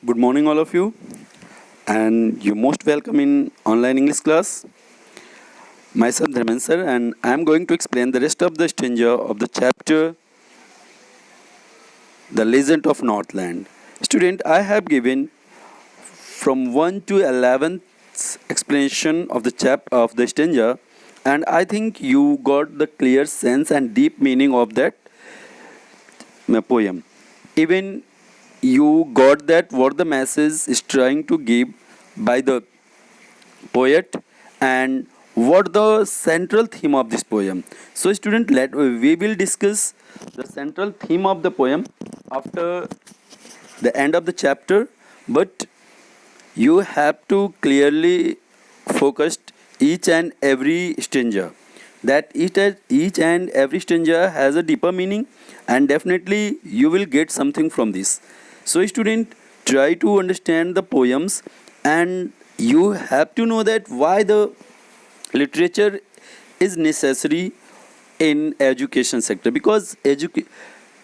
Good morning, all of you, and you're most welcome in online English class. Myself, Dharmen sir, and I'm going to explain the rest of the stanza of the chapter, The Legend of Northland. Student, I have given from 1 to 11th explanation of the of the stanza, and I think you got the clear sense and deep meaning of that poem. Even you got that what the message is trying to give by the poet and what the central theme of this poem. So student, let we will discuss the central theme of the poem after the end of the chapter, but you have to clearly focus each and every stanza, that each and every stanza has a deeper meaning, and definitely you will get something from this. So student, try to understand the poems, and you have to know that why the literature is necessary in education sector, because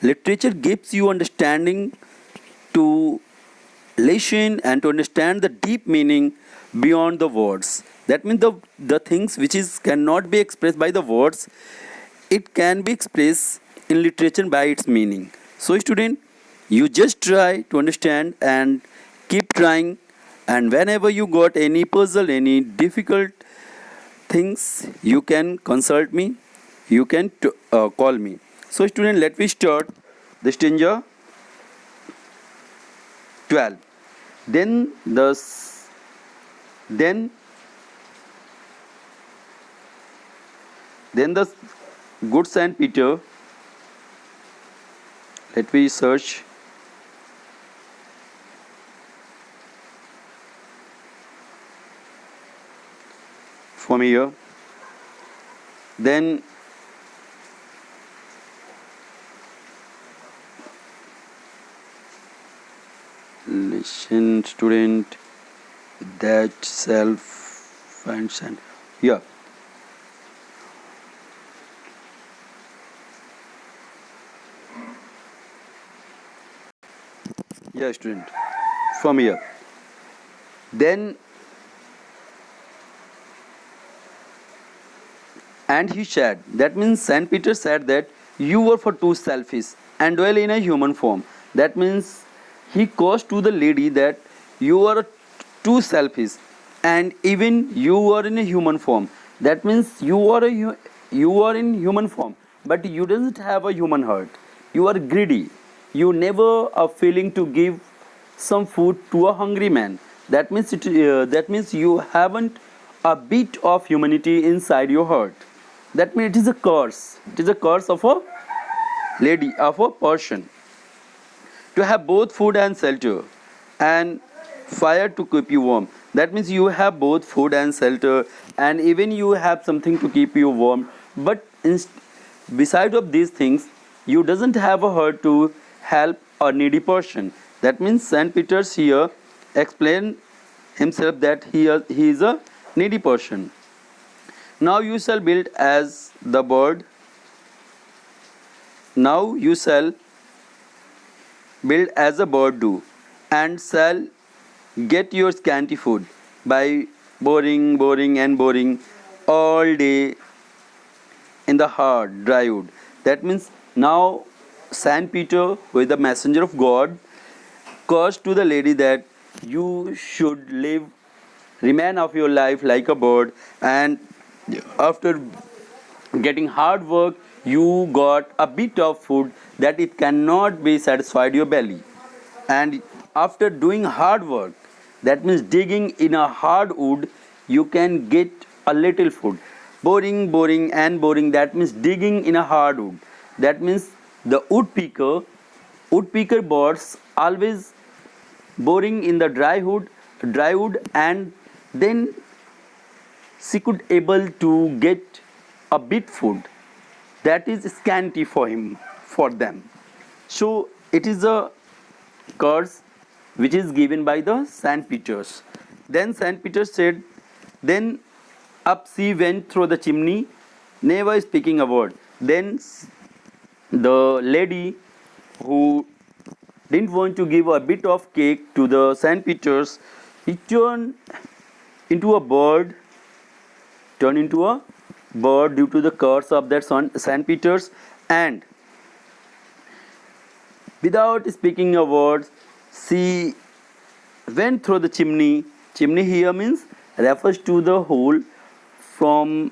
literature gives you understanding to listen and to understand the deep meaning beyond the words. That means the things which is cannot be expressed by the words, it can be expressed in literature by its meaning. So student, you just try to understand and keep trying, and whenever you got any puzzle, any difficult things, you can consult me, you can call me. So student, let me start the stanza 12. Then the then then the good Saint Peter, let me search. From here, then listen student, that self and here. Yeah student, from here, then and he said, that means Saint Peter said that you were for too selfish and dwell in a human form. That means he caused to the lady that you are too selfish and even you are in a human form. That means you are in human form, but you doesn't have a human heart. You are greedy. You never are feeling to give some food to a hungry man. That means you haven't a bit of humanity inside your heart. That means it is a curse. It is a curse of a lady, of a person, to have both food and shelter and fire to keep you warm. That means you have both food and shelter, and even you have something to keep you warm. But beside of these things, you doesn't have a heart to help a needy person. That means Saint Peter's here explain himself that he is a needy person. Now you shall build as the bird. Now you shall build as a bird do, and shall get your scanty food by boring, boring, and boring all day in the hard, dry wood. That means now Saint Peter, who is the messenger of God, cursed to the lady that you should remain of your life like a bird, and after getting hard work, you got a bit of food that it cannot be satisfied your belly. And after doing hard work, that means digging in a hard wood, you can get a little food. Boring, boring, and boring, that means digging in a hard wood. That means the woodpecker birds always boring in the dry wood, and then she could able to get a bit food that is scanty for them. So it is a curse which is given by the Saint Peter's. Then Saint Peter said, then up she went through the chimney, never speaking a word. Then the lady who didn't want to give a bit of cake to the sandpiters, he into a bird, turned into a bird due to the curse of that sandpiters, and without speaking a word, she went through the chimney. Chimney here means refers to the hole from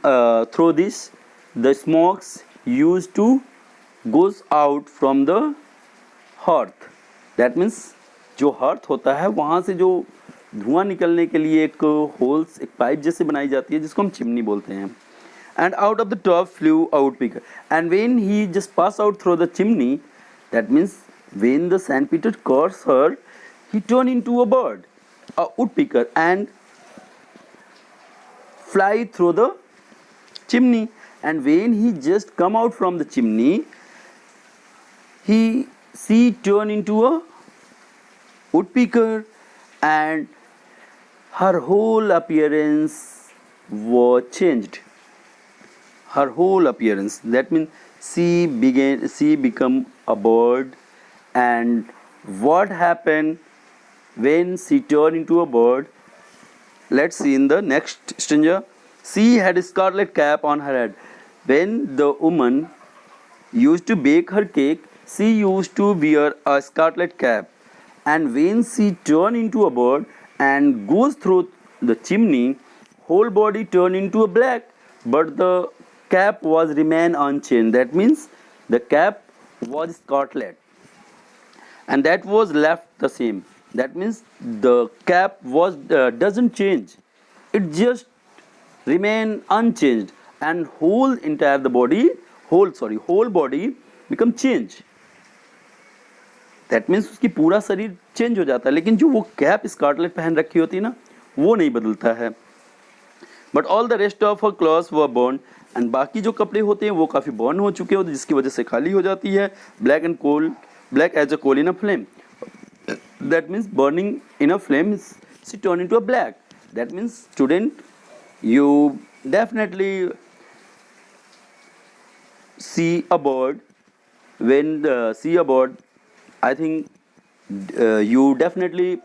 through this the smokes used to goes out from the hearth. That means जो hearth होता है वहाँ से जो धुआं निकलने के लिए एक होल्स एक पाइप जैसे बनाई जाती है जिसको हम चिमनी बोलते हैं. And out of the top flew a woodpecker. And when he just passed out through the chimney, that means when the sandpeter cursed her, he turned into a bird, a woodpecker, and fly through the chimney. And when he just come out from the chimney, she turned into a woodpecker, and her whole appearance was changed. Her whole appearance. That means she become a bird. And what happened when she turned into a bird? Let's see in the next stanza. She had a scarlet cap on her head. When the woman used to bake her cake, she used to wear a scarlet cap. And when she turned into a bird and goes through the chimney, whole body turned into a black, but the cap was remain unchanged. That means the cap was scarlet, and that was left the same. That means the cap was doesn't change, it just remain unchanged, and whole body become change. That means उसकी पूरा शरीर change हो जाता है, लेकिन जो वो cap Scarlett पहन रखी होती है ना वो नहीं बदलता है. But all the rest of her clothes were burn, and बाकी जो कपड़े होते हैं वो काफ़ी बर्न हो चुके होते हैं जिसकी वजह से खाली हो जाती है. Black as a coal in a flame. That means burning in a flame she turn into a black. That means student you definitely see a bird. When see a bird, I think you definitely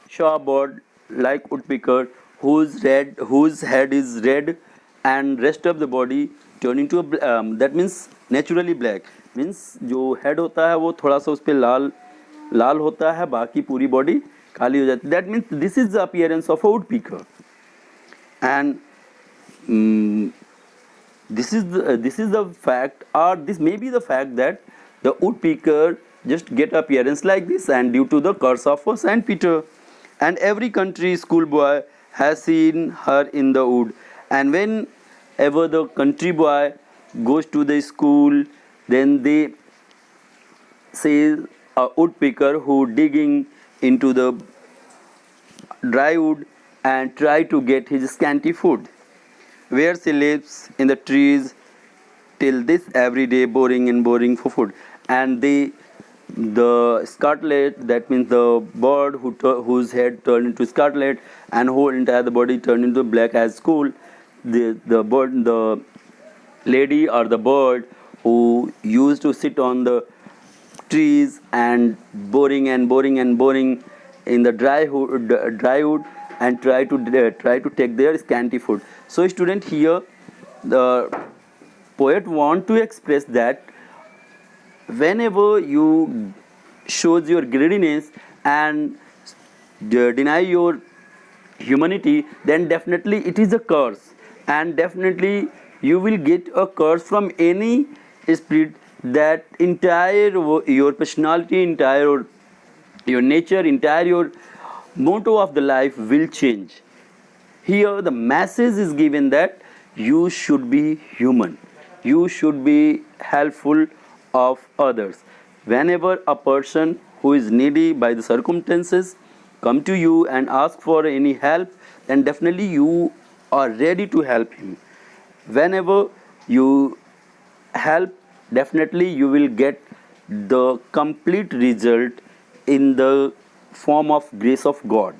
saw a bird like woodpecker whose head is red and rest of the body turn into a that means naturally black. means जो head होता है वो थोड़ा सा उस पर लाल होता है, बाकी पूरी बॉडी काली हो जाती है. That means this is the appearance of a woodpecker. And this is the fact, or this may be the fact that the woodpecker just get appearance like this, and due to the curse of Saint Peter. And every country schoolboy has seen her in the wood. And whenever the country boy goes to the school, then they say a woodpecker who digging into the dry wood and try to get his scanty food, where she lives in the trees till this every day boring for food. And the scarlet, that means the bird whose head turned into scarlet and whole entire the body turned into black as school, the lady or the bird who used to sit on the trees and boring in the dry wood and try to take their scanty food. So student, here the poet want to express that whenever you shows your greediness and deny your humanity, then definitely it is a curse, and definitely you will get a curse from any spirit. That entire your personality, entire your nature, entire your motto of the life will change. Here the message is given that you should be human, you should be helpful of others. Whenever a person who is needy by the circumstances come to you and ask for any help, then definitely you are ready to help him. Whenever you help, definitely you will get the complete result in the form of grace of God.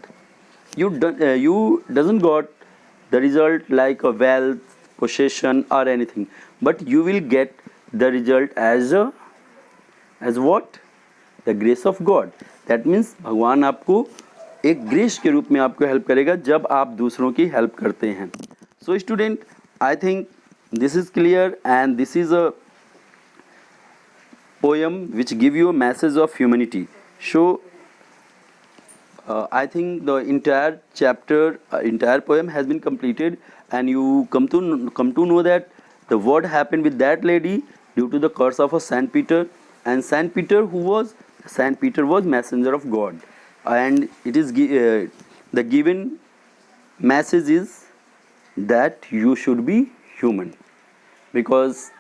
You doesn't got the result like a wealth, possession or anything, but you will get the result as what? The grace of God. That means भगवान आपको एक grace के रूप में आपको help करेगा जब आप दूसरों की हेल्प करते हैं. So student, I think this is clear, and this is a poem which give you a message of humanity. So I think the entire chapter, entire poem has been completed, and you come to know that the what happened with that lady due to the curse of a Saint Peter. And Saint Peter was messenger of God, and it is the given message is that you should be human, because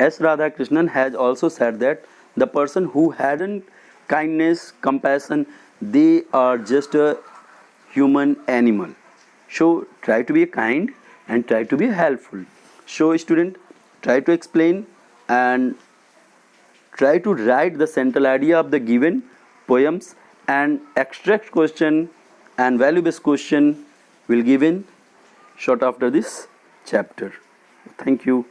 S. Radhakrishnan has also said that the person who hadn't kindness, compassion, they are just a human animal. So try to be kind and try to be helpful. So student, try to explain and try to write the central idea of the given poems, and extract question and value based question will given short after this chapter. Thank you.